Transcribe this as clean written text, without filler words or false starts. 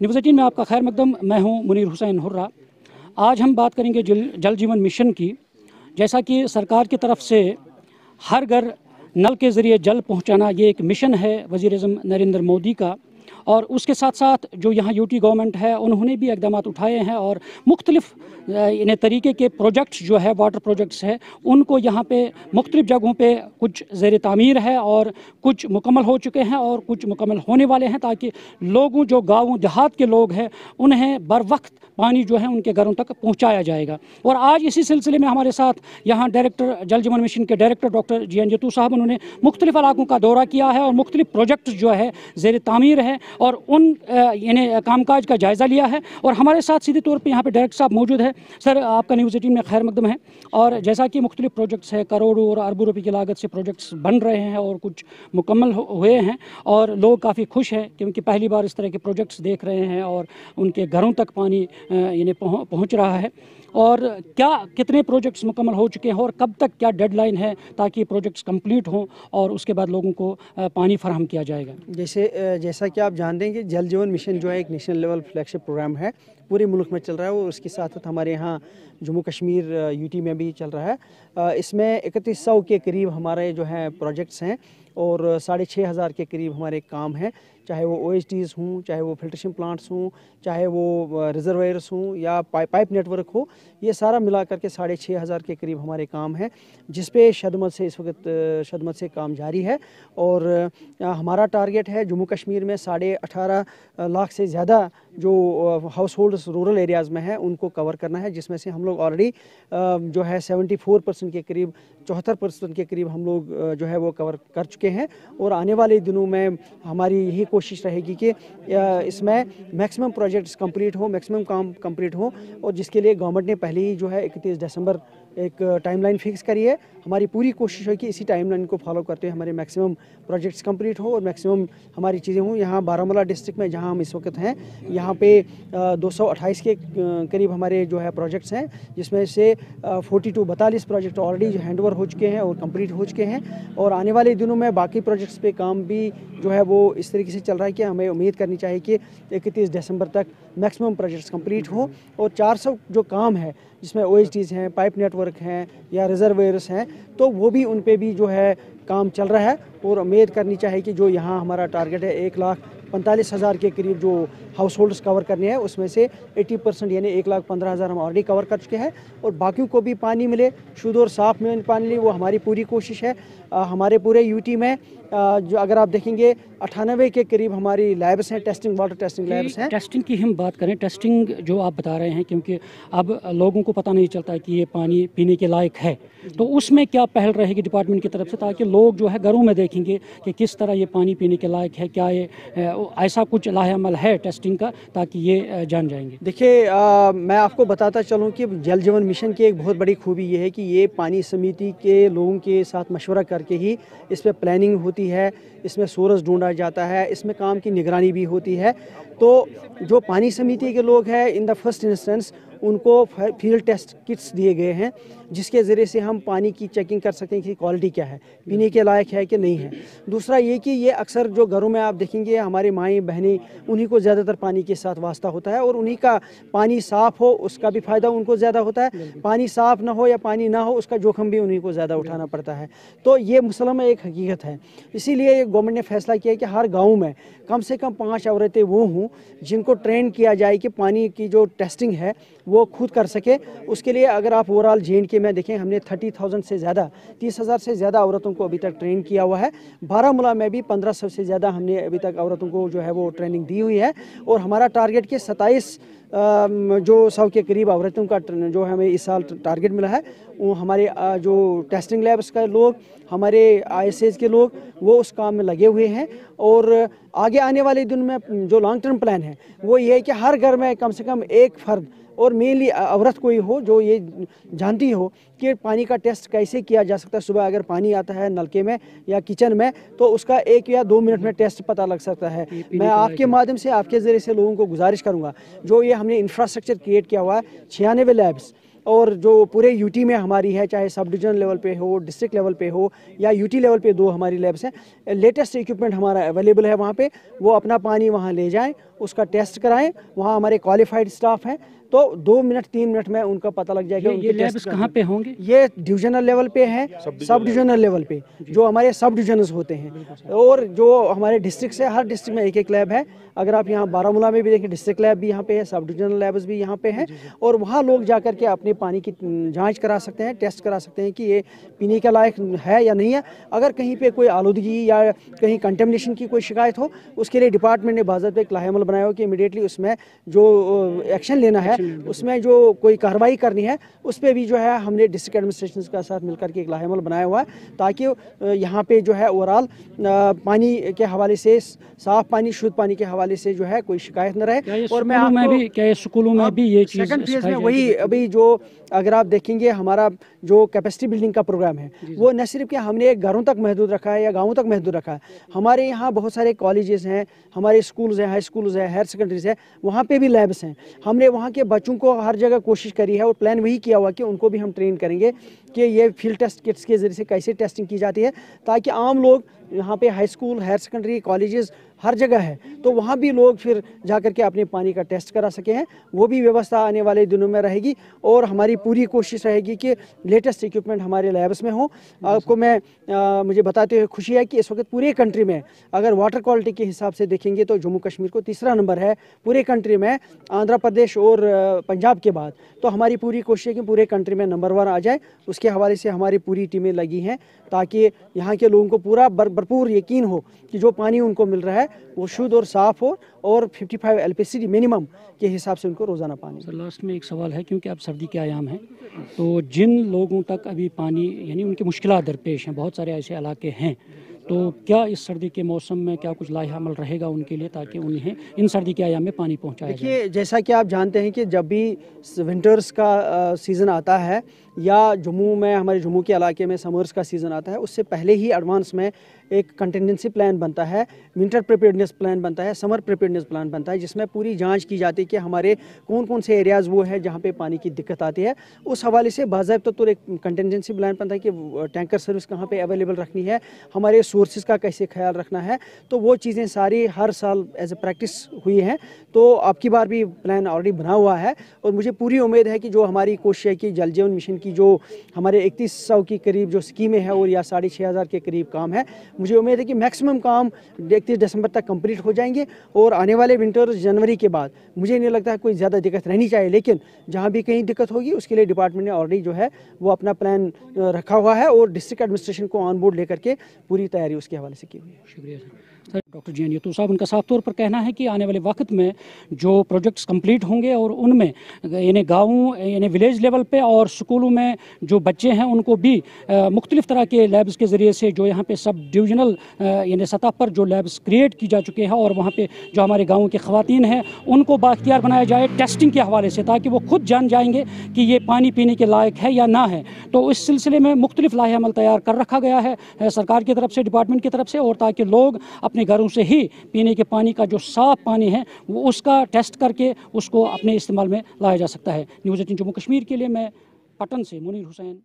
News 18 में आपका खैर मकदम। मैं हूं मुनीर हुसैन हुर्रा। आज हम बात करेंगे जल जीवन मिशन की। जैसा कि सरकार की तरफ से हर घर नल के ज़रिए जल पहुंचाना ये एक मिशन है वज़ीर-ए-आज़म नरेंद्र मोदी का, और उसके साथ साथ जो यहाँ यूटी गवर्नमेंट है उन्होंने भी इक़दाम उठाए हैं और मुख्तलिफ़ इन्हें तरीके के प्रोजेक्ट्स जो है वाटर प्रोजेक्ट्स है उनको यहाँ पे मुख्तलिफ़ जगहों पे कुछ ज़ेर तामीर है और कुछ मुकम्मल हो चुके हैं और कुछ मुकम्मल होने वाले हैं, ताकि लोगों जो गाँव देहात के लोग हैं उन्हें बर वक्त पानी जो है उनके घरों तक पहुँचाया जाएगा। और आज इसी सिलसिले में हमारे साथ यहाँ डायरेक्टर जल जीवन मिशन के डायरेक्टर डॉक्टर GN जतू साहब, उन्होंने मुख्तलिफ़ इलाकों का दौरा किया है और मुख्तलिफ़ प्रोजेक्ट्स जो है ज़ेर तामीर है और उन यानी कामकाज का जायज़ा लिया है। और हमारे साथ सीधे तौर पे यहाँ पे डायरेक्टर साहब मौजूद है। सर, आपका न्यूज़ 18 में खैर मकदम है। और जैसा कि मुख्तलिफ़ प्रोजेक्ट्स है, करोड़ों और अरबों रुपये की लागत से प्रोजेक्ट्स बन रहे हैं और कुछ मुकम्मल हुए हैं और लोग काफ़ी खुश हैं क्योंकि पहली बार इस तरह के प्रोजेक्ट्स देख रहे हैं और उनके घरों तक पानी यानी पहुँच रहा है। और क्या कितने प्रोजेक्ट्स मुकम्मल हो चुके हैं और कब तक क्या डेडलाइन है ताकि प्रोजेक्ट्स कंप्लीट हों और उसके बाद लोगों को पानी फराहम किया जाएगा? जैसा कि आप जानते हैं कि जल जीवन मिशन जो है एक नेशनल लेवल फ्लैगशिप प्रोग्राम है, पूरे मुल्क में चल रहा है और उसके साथ साथ हमारे यहाँ जम्मू कश्मीर यूटी में भी चल रहा है। इसमें 3100 के करीब हमारे जो हैं प्रोजेक्ट्स हैं और 6500 के करीब हमारे काम हैं, चाहे वो OHTs हों, चाहे वो फिल्ट्रेशन प्लांट्स हों, चाहे वो रिजर्वायर्स हों या पाइप नेटवर्क हो, ये सारा मिला करके 6500 के करीब हमारे काम हैं, जिस पे शदमत से इस वक्त शदमत से काम जारी है। और हमारा टारगेट है जम्मू कश्मीर में 18.5 लाख से ज़्यादा जो हाउस होल्ड्स रूरल एरियाज़ में हैं उनको कवर करना है, जिसमें से हम लोग ऑलरेडी जो है 74% के करीब 74% के करीब हम लोग जो है वो कवर कर चुके हैं। और आने वाले दिनों में हमारी यही कोशिश रहेगी कि इसमें मैक्सिमम प्रोजेक्ट्स कंप्लीट हो, मैक्सिमम काम कंप्लीट हो, और जिसके लिए गवर्नमेंट ने पहले ही जो है 31 दिसंबर एक टाइमलाइन फिक्स करी है। हमारी पूरी कोशिश है कि इसी टाइमलाइन को फॉलो करते हुए हमारे मैक्सिमम प्रोजेक्ट्स कंप्लीट हो और मैक्सिमम हमारी चीज़ें हों। यहाँ बारामूला डिस्ट्रिक्ट में जहाँ हम इस वक्त हैं, यहाँ पे 228 के करीब हमारे जो है प्रोजेक्ट्स हैं, जिसमें से 42 प्रोजेक्ट ऑलरेडी हैंडओवर हो चुके हैं और कंप्लीट हो चुके हैं। और आने वाले दिनों में बाकी प्रोजेक्ट्स पे काम भी जो है वो इस तरीके से चल रहा है कि हमें उम्मीद करनी चाहिए कि 31 दिसंबर तक मैक्सिमम प्रोजेक्ट्स कंप्लीट हो। और 400 जो काम है जिसमें OHTs हैं, पाइप नेटवर्क हैं या रिजर्वेयर्स हैं, तो वो भी उन पे भी जो है काम चल रहा है। और उम्मीद करनी चाहिए कि जो यहाँ हमारा टारगेट है 1,45,000 के करीब जो हाउस होल्ड्स कवर करने हैं, उसमें से 80% यानी 1,15,000 हम ऑलरेडी कवर कर चुके हैं। और बाकियों को भी पानी मिले, शुद्ध और साफ़ में पानी मिले, वो हमारी पूरी कोशिश है। हमारे पूरे यूटी में जो अगर आप देखेंगे 98 के करीब हमारी लैब्स हैं, टेस्टिंग वाटर टेस्टिंग लैब्स हैं। टेस्टिंग की हम बात करें, टेस्टिंग जो आप बता रहे हैं, क्योंकि अब लोगों को पता नहीं चलता कि ये पानी पीने के लायक है, तो उसमें क्या पहल रहेगी डिपार्टमेंट की तरफ से ताकि लोग जो है घरों में देखेंगे कि किस तरह ये पानी पीने के लायक है? क्या ये ऐसा कुछ लाहेअमल है टेस्टिंग का ताकि ये जान जाएंगे? देखिए, मैं आपको बताता चलूँ कि जल जीवन मिशन की एक बहुत बड़ी खूबी ये है कि ये पानी समिति के लोगों के साथ मशवरा करके ही इस पर प्लानिंग होती है, इसमें सोर्स ढूंढा जाता है, इसमें काम की निगरानी भी होती है। तो जो पानी समिति के लोग हैं, इन द फर्स्ट इंस्टेंस उनको फील्ड टेस्ट किट्स दिए गए हैं, जिसके ज़रिए से हम पानी की चेकिंग कर सकते हैं कि क्वालिटी क्या है, पीने के लायक है कि नहीं है। दूसरा ये कि ये अक्सर जो घरों में आप देखेंगे हमारी माएँ बहनें, उन्हीं को ज़्यादातर पानी के साथ वास्ता होता है और उन्हीं का पानी साफ़ हो उसका भी फ़ायदा उनको ज़्यादा होता है, पानी साफ़ ना हो या पानी ना हो उसका जोखिम भी उन्हीं को ज़्यादा उठाना पड़ता है। तो ये मुसलमान एक हकीकत है। इसीलिए गवर्नमेंट ने फैसला किया है कि हर गाँव में कम से कम 5 औरतें वो हों जिनको ट्रेन किया जाए कि पानी की जो टेस्टिंग है वो खुद कर सके। उसके लिए अगर आप ओवरऑल JNK में देखें, हमने 30,000 से ज़्यादा 30,000 से ज़्यादा औरतों को अभी तक ट्रेन किया हुआ है। बारामूला में भी 1500 से ज़्यादा हमने अभी तक औरतों को जो है वो ट्रेनिंग दी हुई है। और हमारा टारगेट के 27 जो 100 के करीब औरतों का जो हमें इस साल टारगेट मिला है, वो हमारे जो टेस्टिंग लैब्स का लोग, हमारे ISAs के लोग वो उस काम में लगे हुए हैं। और आगे आने वाले दिन में जो लॉन्ग टर्म प्लान है वो ये है कि हर घर में कम से कम एक फ़र्द और मेनली औरत कोई हो जो ये जानती हो कि पानी का टेस्ट कैसे किया जा सकता है। सुबह अगर पानी आता है नलके में या किचन में तो उसका 1 या 2 मिनट में टेस्ट पता लग सकता है। मैं आपके माध्यम से, आपके ज़रिए से लोगों को गुजारिश करूँगा, जो ये हमने इंफ्रास्ट्रक्चर क्रिएट किया हुआ है 96 लैब्स और जो पूरे यूटी में हमारी है, चाहे सब डिवीजन लेवल पे हो, डिस्ट्रिक्ट लेवल पे हो या यूटी लेवल पे 2 हमारी लैब्स हैं। लेटेस्ट इक्विपमेंट हमारा अवेलेबल है वहाँ पे, वो अपना पानी वहाँ ले जाएं उसका टेस्ट कराएं। वहाँ हमारे क्वालिफाइड स्टाफ हैं, तो 2 मिनट 3 मिनट में उनका पता लग जाएगा। ये लैब्स कहाँ पे होंगे? ये डिविजनल लेवल पे है, सब डिविजनल लेवल पे जो हमारे सब डिविजन्स होते हैं, और जो हमारे डिस्ट्रिक्ट से हर डिस्ट्रिक्ट में एक एक लैब है। अगर आप यहाँ बारामूला में भी देखें, डिस्ट्रिक्ट लैब भी यहाँ पे है, सब डिविजनल लैब्स भी यहाँ पे हैं, और वहाँ लोग जा करके अपने पानी की जांच करा सकते हैं, टेस्ट करा सकते हैं कि ये पीने के लायक है या नहीं है। अगर कहीं पे कोई आलूदगी या कहीं कंटेमिनेशन की कोई शिकायत हो, उसके लिए डिपार्टमेंट ने बाज़ाब्ता एक लाहेमल बनाया हो कि इमीडिएटली उसमें जो एक्शन लेना है, उसमें जो कोई कार्रवाई करनी है, उस पर भी जो है हमने डिस्ट्रिक्ट एडमिनिस्ट्रेशन के साथ मिलकर के एक लाहेमल बनाया हुआ है, ताकि यहाँ पे जो है ओवरऑल पानी के हवाले से, साफ पानी, शुद्ध पानी के हवाले से जो है कोई शिकायत न रहे। और मैं आपको क्या स्कूलों में भी ये चीज़ सेकंड फेज में वही अभी जो अगर आप देखेंगे हमारा जो कैपेसिटी बिल्डिंग का प्रोग्राम है, वो न सिर्फ कि हमने घरों तक महदूद रखा है या गाँवों तक महदूद रखा है, हमारे यहाँ बहुत सारे कॉलेजेस हैं, हमारे स्कूल्स हैं, हाई स्कूल्स हैं, हायर सेकेंडरीज हैं, वहाँ पे भी लैब्स हैं। हमने वहाँ के बच्चों को हर जगह कोशिश करी है और प्लान वही किया हुआ कि उनको भी हम ट्रेन करेंगे कि ये फील्ड टेस्ट किट्स के ज़रिए से कैसे टेस्टिंग की जाती है, ताकि आम लोग यहाँ पे high school, higher secondary, colleges हर जगह है, तो वहाँ भी लोग फिर जा कर के अपने पानी का टेस्ट करा सके हैं। वो भी व्यवस्था आने वाले दिनों में रहेगी, और हमारी पूरी कोशिश रहेगी कि लेटेस्ट इक्विपमेंट हमारे लैब्स में हो। आपको मैं मुझे बताते हुए खुशी है कि इस वक्त पूरे कंट्री में अगर वाटर क्वालिटी के हिसाब से देखेंगे तो जम्मू कश्मीर को तीसरा नंबर है पूरे कंट्री में, आंध्र प्रदेश और पंजाब के बाद। तो हमारी पूरी कोशिश है कि पूरे कंट्री में नंबर 1 आ जाए। उसके हवाले से हमारी पूरी टीमें लगी हैं, ताकि यहाँ के लोगों को पूरा भरपूर यकीन हो कि जो पानी उनको मिल रहा है वो शुद्ध और साफ़ हो, और 55 LPCD मिनिमम के हिसाब से उनको रोज़ाना पानी। सर, लास्ट में एक सवाल है, क्योंकि अब सर्दी के आयाम हैं, तो जिन लोगों तक अभी पानी यानी उनकी मुश्किलात दरपेश हैं, बहुत सारे ऐसे इलाके हैं, तो क्या इस सर्दी के मौसम में क्या कुछ लाहेमल रहेगा उनके लिए, ताकि उन्हें इन सर्दी के आयाम में पानी पहुँचाया जाए? देखिए, जैसा कि आप जानते हैं कि जब भी विंटर्स का सीज़न आता है, या जम्मू में, हमारे जम्मू के इलाके में समर्स का सीज़न आता है, उससे पहले ही एडवांस में एक कंटिजेंसी प्लान बनता है, विंटर प्रिपेयर्डनेस प्लान बनता है, समर प्रिपेयर्डनेस प्लान बनता है, जिसमें पूरी जांच की जाती है कि हमारे कौन कौन से एरियाज़ वो है जहां पे पानी की दिक्कत आती है। उस हवाले से बाज़ाब्ता तो एक कंटिजेंसी प्लान बनता है कि टैंकर सर्विस कहाँ पे अवेलेबल रखनी है, हमारे सोर्सेज का कैसे ख्याल रखना है। तो वो चीज़ें सारी हर साल एज ए प्रैक्टिस हुई हैं, तो अब की बार भी प्लान ऑलरेडी बना हुआ है, और मुझे पूरी उम्मीद है कि जो हमारी कोशिश है कि जल जीवन मिशन की जो हमारे 3100 के करीब जो स्कीमें हैं और या 6500 के करीब काम है, मुझे उम्मीद है कि मैक्सिमम काम 31 दिसंबर तक कंप्लीट हो जाएंगे, और आने वाले विंटर जनवरी के बाद मुझे नहीं लगता है कोई ज़्यादा दिक्कत रहनी चाहिए। लेकिन जहाँ भी कहीं दिक्कत होगी उसके लिए डिपार्टमेंट ने ऑलरेडी जो है वो अपना प्लान रखा हुआ है, और डिस्ट्रिक्ट एडमिनिस्ट्रेशन को ऑन बोर्ड लेकर के पूरी तैयारी उसके हवाले से की हुई है। शुक्रिया सर। डॉक्टर जी यतूब साहब, उनका साफ तौर पर कहना है कि आने वाले वक्त में जो प्रोजेक्ट्स कंप्लीट होंगे और उनमें यानी गाँव यानी विलेज लेवल पे और स्कूलों में जो बच्चे हैं उनको भी मुख्तलिफ तरह के लैब्स के ज़रिए से, जो यहाँ पे सब डिविजनल यानी सतह पर जो लैब्स क्रिएट की जा चुके हैं, और वहाँ पे जो हमारे गाँव की ख़वातीन हैं उनको बाख्तियार बनाया जाए टेस्टिंग के हवाले से, ताकि वो खुद जान जाएंगे कि ये पानी पीने के लायक है या ना है। तो इस सिलसिले में मुख्तलिफ लाहेमल तैयार कर रखा गया है सरकार की तरफ से, डिपार्टमेंट की तरफ से, और ताकि लोग अपने घरों से ही पीने के पानी का जो साफ़ पानी है वो उसका टेस्ट करके उसको अपने इस्तेमाल में लाया जा सकता है। न्यूज़ 18 जम्मू कश्मीर के लिए मैं पटन से मुनीर हुसैन।